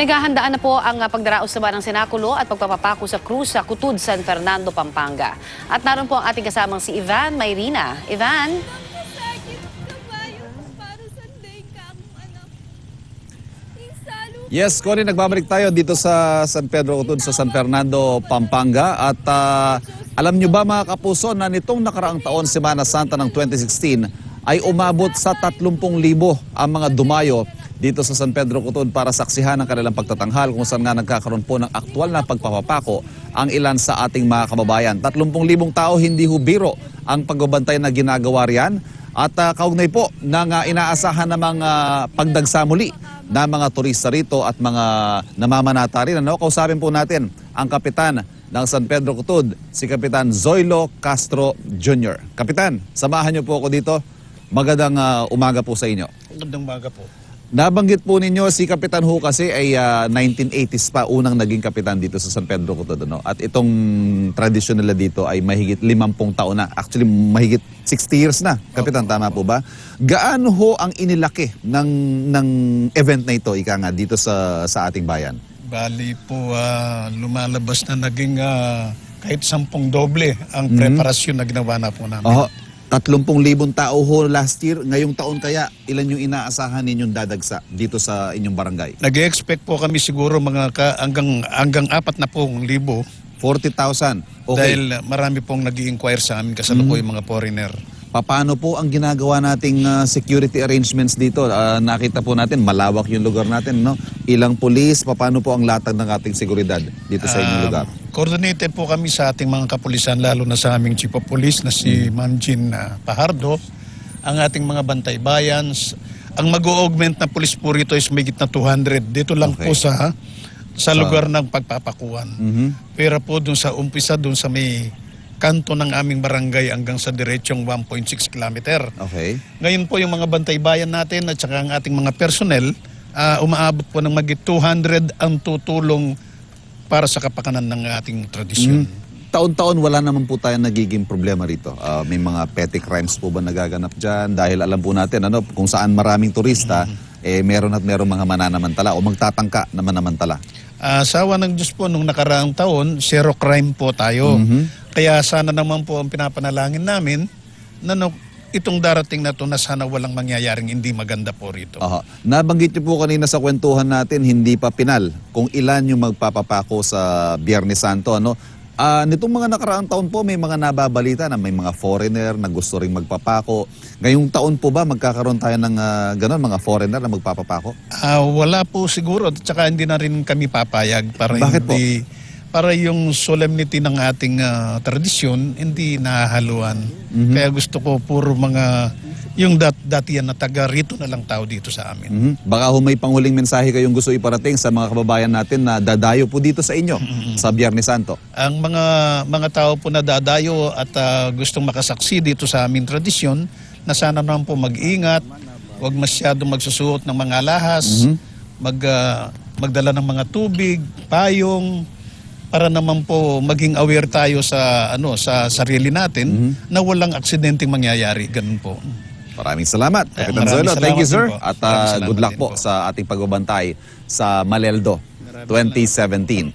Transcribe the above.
Pinaghahandaan na po ang pagdaraos naman ng Sinakulo at pagpapapako sa krus sa Kutud, San Fernando, Pampanga. At naroon po ang ating kasamang si Ivan Mayrina. Ivan? Yes, Connie, nagbabalik tayo dito sa San Pedro Kutud sa San Fernando, Pampanga. At alam nyo ba mga kapuso na nitong nakaraang taon, Semana Santa ng 2016, ay umabot sa 30,000 ang mga dumayo dito sa San Pedro Kutud para saksihan ang kanilang pagtatanghal kung saan nga nagkakaroon po ng aktwal na pagpapapako ang ilan sa ating mga kababayan. 30,000 tao, hindi hubiro ang pagbabantay na ginagawa riyan. At kaugnay po ng inaasahan na mga pagdagsa muli na mga turista rito at mga namamanata rin. Kausapin po natin ang kapitan ng San Pedro Kutud, si Kapitan Zoilo Castro Jr. Kapitan, samahan niyo po ako dito. Magandang umaga po sa inyo. Magandang umaga po. Nabanggit po ninyo si Kapitan Ho kasi ay 1980s pa unang naging kapitan dito sa San Pedro Kutud. At itong tradisyon nila dito ay mahigit 50 taon na. Actually, mahigit 60 years na. Kapitan, tama po ba? Gaano ho ang inilaki ng event na ito, ika nga, dito sa ating bayan? Bali po, lumalabas na naging kahit 10 doble ang preparasyon na ginawa na po namin. 30,000 tao ho last year. Ngayong taon kaya, ilan yung inaasahan ninyong dadagsa dito sa inyong barangay? Nag-expect po kami siguro mga hanggang 40,000. 40,000. Okay. Dahil marami pong nag-i-inquire sa amin kasalukuy mga foreigner. Paano po ang ginagawa nating security arrangements dito? Nakita po natin, malawak yung lugar natin, no? Ilang pulis, paano po ang latag ng ating seguridad dito sa inyong lugar? Coordinated po kami sa ating mga kapulisan, lalo na sa aming Chief of Police na si Ma'am Jean Pajardo, ang ating mga bantay bayan. Ang mag-augment na pulis po rito is may na 200. Dito lang po sa lugar ng pagpapakuan. Pero po dun sa umpisa, dun sa may kanto ng aming barangay hanggang sa diretsong 1.6 kilometer. Okay. Ngayon po yung mga bantay bayan natin at saka ang ating mga personnel, umaabot po ng magit 200 ang tutulong para sa kapakanan ng ating tradisyon. Taon-taon wala naman po tayong nagiging problema rito. May mga petty crimes po ba nagaganap dyan? Dahil alam po natin kung saan maraming turista, meron at meron mga mananamantala o magtatangka na manamantala. Sawa ng Diyos po, nung nakaraang taon, zero crime po tayo. Kaya sana naman po ang pinapanalangin namin na itong darating na to na sana walang mangyayaring hindi maganda po rito. Nabanggit niyo po kanina sa kwentuhan natin, hindi pa pinal kung ilan yung magpapapako sa Biyernes Santo. Nitong mga nakaraang taon po, may mga nababalita na may mga foreigner na gusto ring magpapako. Ngayong taon po ba magkakaroon tayo ng ganon, mga foreigner na magpapapako? Wala po siguro, at saka hindi na rin kami papayag para Bakit hindi... Para yung solemnity ng ating tradisyon, hindi nahahaluan. Kaya gusto ko puro mga, yung datiyan na taga rito na lang tao dito sa amin. Baka may panghuling mensahe kayong gusto iparating sa mga kababayan natin na dadayo po dito sa inyo sa Biyernes Santo. Ang mga tao po na dadayo at gustong makasaksi dito sa aming tradisyon, na sana naman po mag-ingat, huwag masyadong magsusuot ng mga alahas, magdala ng mga tubig, payong, para naman po maging aware tayo sa sa sarili natin na walang aksidenteng mangyayari. Ganun po. Maraming salamat, Kapitan Zoilo. Thank you, sir. At good luck po sa ating pagbabantay sa Maleldo 2017.